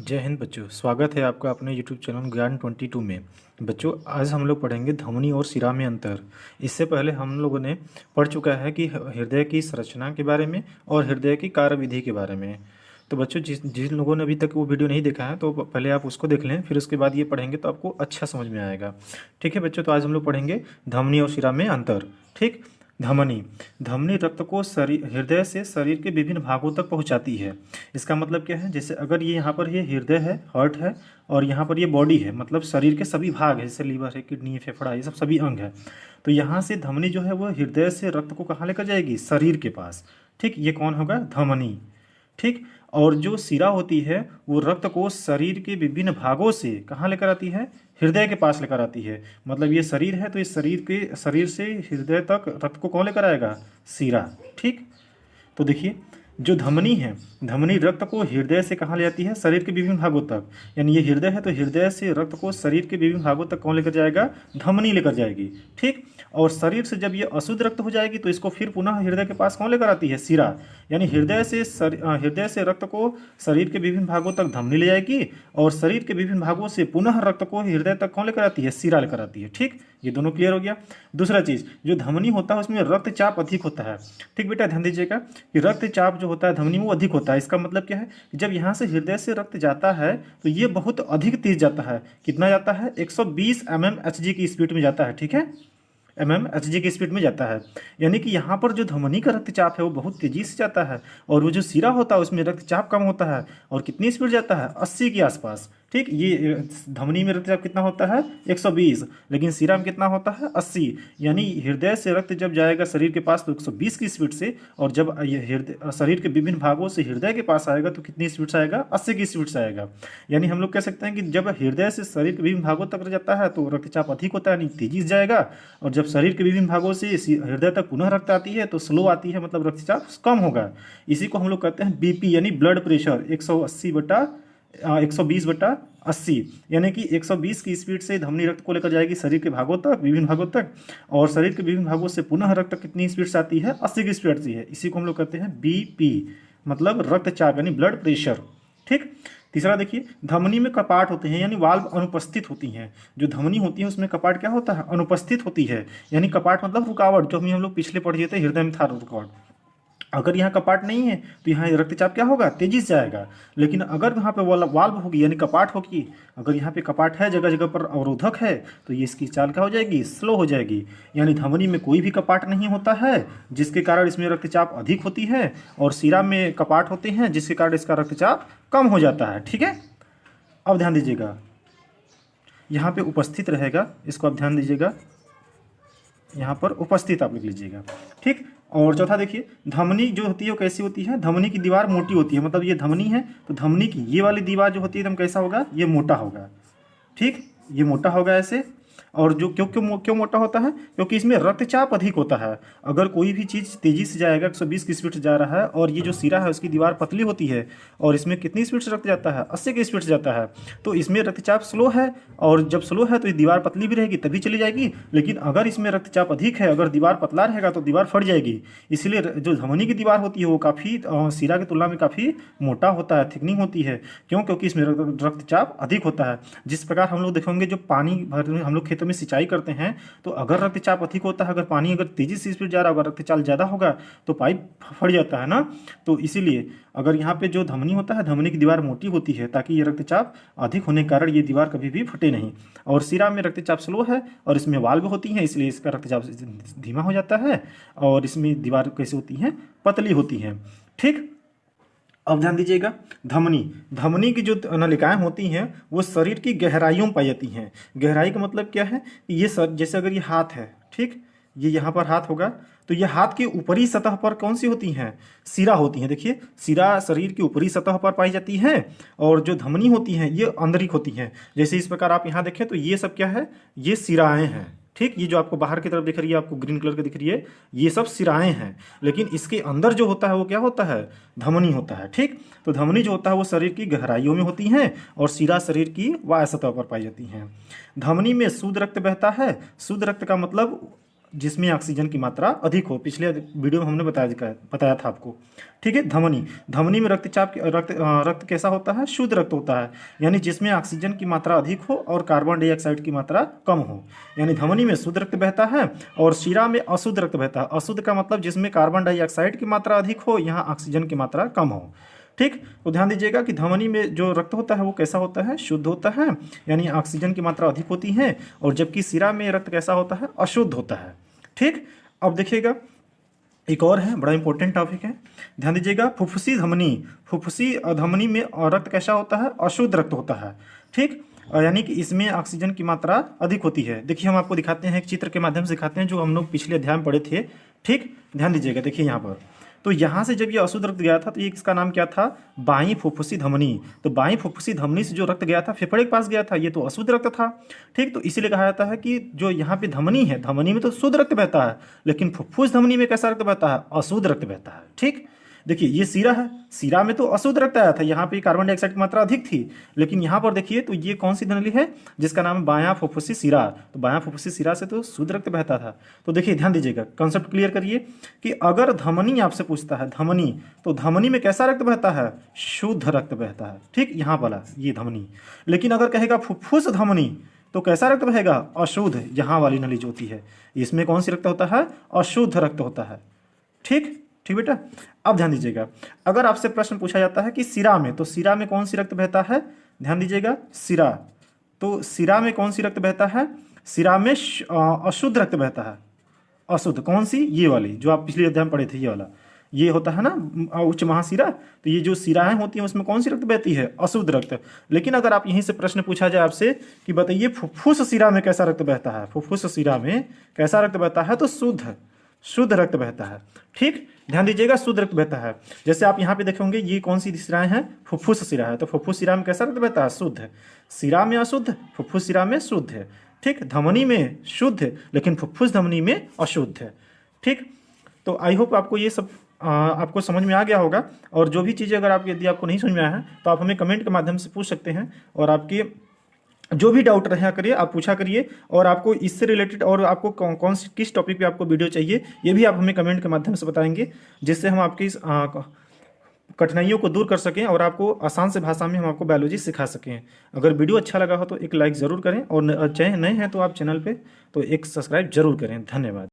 जय हिंद बच्चों, स्वागत है आपका अपने YouTube चैनल ज्ञान 22 में। बच्चों, आज हम लोग पढ़ेंगे धमनी और शिरा में अंतर। इससे पहले हम लोगों ने पढ़ चुका है कि हृदय की संरचना के बारे में और हृदय की कार्यविधि के बारे में। तो बच्चों, जिन लोगों ने अभी तक वो वीडियो नहीं देखा है तो पहले आप उसको देख लें, फिर उसके बाद ये पढ़ेंगे तो आपको अच्छा समझ में आएगा। ठीक है बच्चों, तो आज हम लोग पढ़ेंगे धमनी और शिरा में अंतर। ठीक। धमनी धमनी रक्त को हृदय से शरीर के विभिन्न भागों तक पहुंचाती है। इसका मतलब क्या है, जैसे अगर ये यहाँ पर ये हृदय है, हार्ट है, और यहाँ पर ये बॉडी है, मतलब शरीर के सभी भाग है, जैसे लीवर है, किडनी, फेफड़ा, ये सब सभी अंग है। तो यहाँ से धमनी जो है वो हृदय से रक्त को कहाँ लेकर जाएगी? शरीर के पास। ठीक, ये कौन होगा? धमनी। ठीक। और जो शिरा होती है वो रक्त को शरीर के विभिन्न भागों से कहाँ लेकर आती है? हृदय के पास लेकर आती है। मतलब ये शरीर है तो इस शरीर से हृदय तक रक्त को कौन लेकर आएगा? शिरा। ठीक। तो देखिए, जो धमनी है, धमनी रक्त को हृदय से कहाँ ले जाती है? शरीर के विभिन्न भागों तक। यानी ये हृदय है तो हृदय से रक्त को शरीर के विभिन्न भागों तक कौन लेकर जाएगा? धमनी लेकर जाएगी। ठीक। और शरीर से जब ये अशुद्ध रक्त हो जाएगी तो इसको फिर पुनः हृदय के पास कौन लेकर आती है? शिरा। यानी हृदय से रक्त को शरीर के विभिन्न भागों तक धमनी ले जाएगी और शरीर के विभिन्न भागों से पुनः रक्त को हृदय तक कौन लेकर आती है? शिरा लेकर आती है। ठीक, ये दोनों क्लियर हो गया। दूसरा चीज, जो धमनी होता है उसमें रक्तचाप अधिक होता है। ठीक बेटा, ध्यान दीजिएगा कि रक्तचाप जो होता है धमनी में वो अधिक होता है। इसका मतलब क्या है कि जब यहाँ से हृदय से रक्त जाता है तो ये बहुत अधिक तेज जाता है। कितना जाता है? 120 mmHg की स्पीड में जाता है। ठीक है, mmHg की स्पीड में जाता है। यानी कि यहाँ पर जो धमनी का रक्तचाप है वो बहुत तेजी से जाता है, और वो जो शिरा होता है उसमें रक्तचाप कम होता है। और कितनी स्पीड जाता है? 80 के आसपास। ठीक, ये धमनी में रक्तचाप कितना होता है? 120, लेकिन शिरा में कितना होता है? 80। यानी हृदय से रक्त जब जाएगा शरीर के पास तो 120 की स्पीड से, और जब ये शरीर के विभिन्न भागों से हृदय के पास आएगा तो कितनी स्पीड से आएगा? 80 की स्पीड से आएगा। यानी हम लोग कह सकते हैं कि जब हृदय से शरीर के विभिन्न भागों तक जाता है तो रक्तचाप अधिक होता है, यानी तेजी से जाएगा। और जब शरीर के विभिन्न भागों से हृदय तक पुनः रक्त आती है तो स्लो आती है, मतलब रक्तचाप कम होगा। इसी को हम लोग कहते हैं बीपी, यानी ब्लड प्रेशर 120/80, यानी कि 120 की स्पीड से धमनी रक्त को लेकर जाएगी शरीर के भागों तक, विभिन्न भागों तक, और शरीर के विभिन्न भागों से पुनः रक्त कितनी स्पीड से आती है? 80 की स्पीड से है। इसी को हम लोग कहते हैं बीपी, मतलब रक्तचाप यानी ब्लड प्रेशर। ठीक। तीसरा देखिए, धमनी में कपाट होते हैं, यानी वाल्व अनुपस्थित होती हैं। जो धमनी होती है उसमें कपाट क्या होता है? अनुपस्थित होती है। यानी कपाट मतलब रुकावट, जो हम लोग पिछले पढ़ थे हृदय में था रुकावट। अगर यहाँ कपाट नहीं है तो यहाँ रक्तचाप क्या होगा? तेजी से जाएगा। लेकिन अगर यहाँ पे वाल्व होगी, यानी कपाट होगी, अगर यहाँ पे कपाट है, जगह जगह पर अवरोधक है, तो ये इसकी चाल क्या हो जाएगी? स्लो हो जाएगी। यानी धमनी में कोई भी कपाट नहीं होता है जिसके कारण इसमें रक्तचाप अधिक होती है, और शिरा में कपाट होते हैं जिसके कारण इसका रक्तचाप कम हो जाता है। ठीक है, अब ध्यान दीजिएगा, यहाँ पे उपस्थित रहेगा, इसको आप ध्यान दीजिएगा, यहाँ पर उपस्थित आप लिख लीजिएगा। ठीक। और चौथा देखिए, धमनी जो होती है वो कैसी होती है? धमनी की दीवार मोटी होती है। मतलब ये धमनी है तो धमनी की ये वाली दीवार जो होती है एकदम कैसा होगा? ये मोटा होगा। ठीक, ये मोटा होगा ऐसे। और जो क्यों मोटा होता है? क्योंकि इसमें रक्तचाप अधिक होता है। अगर कोई भी चीज़ तेजी से जाएगा, 120 की स्पीड से जा रहा है, और ये जो शिरा है उसकी दीवार पतली होती है, और इसमें कितनी स्पीड से रक्त जाता है? 80 की स्पीड से जाता है। तो इसमें रक्तचाप स्लो है, और जब स्लो है तो ये दीवार पतली भी रहेगी तभी चली जाएगी। लेकिन अगर इसमें रक्तचाप अधिक है, अगर दीवार पतला रहेगा तो दीवार फट जाएगी। इसलिए जो धमनी की दीवार होती है वो काफ़ी शिरा की तुलना में काफ़ी मोटा होता है, थिकनिंग होती है। क्यों? क्योंकि इसमें रक्तचाप अधिक होता है। जिस प्रकार हम लोग देखेंगे जो पानी भर हम लोग खेतों में सिंचाई करते हैं, तो अगर रक्तचाप अधिक होता है, अगर पानी अगर तेजी से स्पीड जा रहा होगा, रक्तचाप ज़्यादा होगा तो पाइप फट जाता है ना। तो इसीलिए अगर यहाँ पे जो धमनी होता है, धमनी की दीवार मोटी होती है ताकि ये रक्तचाप अधिक होने के कारण ये दीवार कभी भी फटे नहीं। और शिरा में रक्तचाप स्लो है और इसमें वाल्व होती हैं, इसलिए इसका रक्तचाप धीमा हो जाता है, और इसमें दीवार कैसे होती हैं? पतली होती हैं। ठीक। अब ध्यान दीजिएगा, धमनी की जो नलिकाएं होती हैं वो शरीर की गहराइयों में पाई जाती हैं। गहराई का मतलब क्या है? ये जैसे अगर ये हाथ है, ठीक, ये यहाँ पर हाथ होगा, तो ये हाथ की ऊपरी सतह पर कौन सी होती हैं? शिरा होती हैं। देखिए, शिरा शरीर की ऊपरी सतह पर पाई जाती है, और जो धमनी होती हैं ये आंतरिक होती हैं। जैसे इस प्रकार आप यहाँ देखें तो ये सब क्या है? ये शिराएं हैं। ठीक, ये जो आपको बाहर की तरफ दिख रही है, आपको ग्रीन कलर की दिख रही है, ये सब शिराएं हैं। लेकिन इसके अंदर जो होता है वो क्या होता है? धमनी होता है। ठीक, तो धमनी जो होता है वो शरीर की गहराइयों में होती हैं, और शिरा शरीर की वायु सतह पर पाई जाती हैं। धमनी में शुद्ध रक्त बहता है। शुद्ध रक्त का मतलब जिसमें ऑक्सीजन की मात्रा अधिक हो। पिछले वीडियो में हमने बताया था आपको। ठीक है। धमनी, धमनी में रक्तचाप रक्त कैसा होता है? शुद्ध रक्त होता है, यानी जिसमें ऑक्सीजन की मात्रा अधिक हो और कार्बन डाइऑक्साइड की मात्रा कम हो। यानी धमनी में शुद्ध रक्त बहता है और शिरा में अशुद्ध रक्त बहता है। अशुद्ध का मतलब जिसमें कार्बन डाइऑक्साइड की मात्रा अधिक हो, यहाँ ऑक्सीजन की मात्रा कम हो। ठीक। तो ध्यान दीजिएगा कि धमनी में जो रक्त होता है वो कैसा होता है? शुद्ध होता है, यानी ऑक्सीजन की मात्रा अधिक होती है, और जबकि शिरा में रक्त कैसा होता है? अशुद्ध होता है। ठीक। अब देखिएगा एक और है, बड़ा इंपॉर्टेंट टॉपिक है, ध्यान दीजिएगा। फुफ्फुसी धमनी, फुफ्फुसी धमनी में रक्त कैसा होता है? अशुद्ध रक्त होता है। ठीक। यानी कि इसमें ऑक्सीजन की मात्रा अधिक होती है। देखिए हम आपको दिखाते हैं, एक चित्र के माध्यम से दिखाते हैं जो हम लोग पिछले अध्याय में पढ़े थे। ठीक। ध्यान दीजिएगा, देखिए यहाँ पर, तो यहाँ से जब ये अशुद्ध रक्त गया था तो ये इसका नाम क्या था? बाईं फुफ्फुसी धमनी। तो बाईं फुफ्फुसी धमनी से जो रक्त गया था फेफड़े के पास गया था, ये तो अशुद्ध रक्त था। ठीक। तो इसीलिए कहा जाता है कि जो यहाँ पे धमनी है, धमनी में तो शुद्ध रक्त बहता है, लेकिन फुफ्फुस धमनी में कैसा रक्त बहता है? अशुद्ध रक्त बहता है। ठीक। देखिए ये शिरा है, शिरा में तो अशुद्ध रक्त आया था, यहाँ पे कार्बन डाइऑक्साइड की मात्रा अधिक थी, लेकिन यहाँ पर देखिए तो ये कौन सी नली है जिसका नाम है बायां फुफ्फुसी शिरा। तो बायां फुफ्फुसी शिरा से तो शुद्ध रक्त बहता था। तो देखिए ध्यान दीजिएगा, कंसेप्ट क्लियर करिए कि अगर धमनी आपसे पूछता है, धमनी, तो धमनी में कैसा रक्त बहता है? शुद्ध रक्त बहता है। ठीक। यहाँ वाला ये धमनी। लेकिन अगर कहेगा फुफ्फुस धमनी तो कैसा रक्त बहेगा? अशुद्ध। यहाँ वाली नली जो होती है इसमें कौन सी रक्त होता है? अशुद्ध रक्त होता है। ठीक। ठीक बेटा। अब ध्यान दीजिएगा, अगर आपसे प्रश्न पूछा जाता है कि शिरा में, तो शिरा में कौन सी रक्त बहता है? ध्यान दीजिएगा, शिरा, तो शिरा में कौन सी रक्त बहता है? शिरा में अशुद्ध रक्त बहता है। अशुद्ध कौन सी? ये वाली जो आप पिछले अध्याय में पढ़े थे, ये वाला, ये होता है ना उच्च महाशिरा। तो ये जो शिराएं होती हैं उसमें कौन सी रक्त बहती है? अशुद्ध रक्त। लेकिन अगर आप यहीं से प्रश्न पूछा जाए आपसे कि बताइए फुफ्फुस शिरा में कैसा रक्त बहता है? फुफ्फुस शिरा में कैसा रक्त बहता है? तो शुद्ध रक्त बहता है। ठीक। ध्यान दीजिएगा, शुद्ध रक्त बहता है। जैसे आप यहाँ पे देखे होंगे ये कौन सी शिराएं हैं? फुफ्फुस शिरा है। तो फुफ्फुस शिरा में कैसा रक्त बहता है? शुद्ध। शिरा में अशुद्ध, फुफ्फुस शिरा में शुद्ध है। ठीक। धमनी में शुद्ध, लेकिन फुफ्फुस धमनी में अशुद्ध है। ठीक। तो आई होप आपको ये सब आपको समझ में आ गया होगा। और जो भी चीज़ें अगर आप यदि आपको नहीं समझ में आया है तो आप हमें कमेंट के माध्यम से पूछ सकते हैं, और आपके जो भी डाउट रहा करिए आप पूछा करिए। और आपको इससे रिलेटेड और आपको कौन सी किस टॉपिक पे आपको वीडियो चाहिए ये भी आप हमें कमेंट के माध्यम से बताएंगे, जिससे हम आपकी कठिनाइयों को दूर कर सकें और आपको आसान से भाषा में हम आपको बायोलॉजी सिखा सकें। अगर वीडियो अच्छा लगा हो तो एक लाइक ज़रूर करें, और चाहे नए हैं तो आप चैनल पे तो एक सब्सक्राइब जरूर करें। धन्यवाद।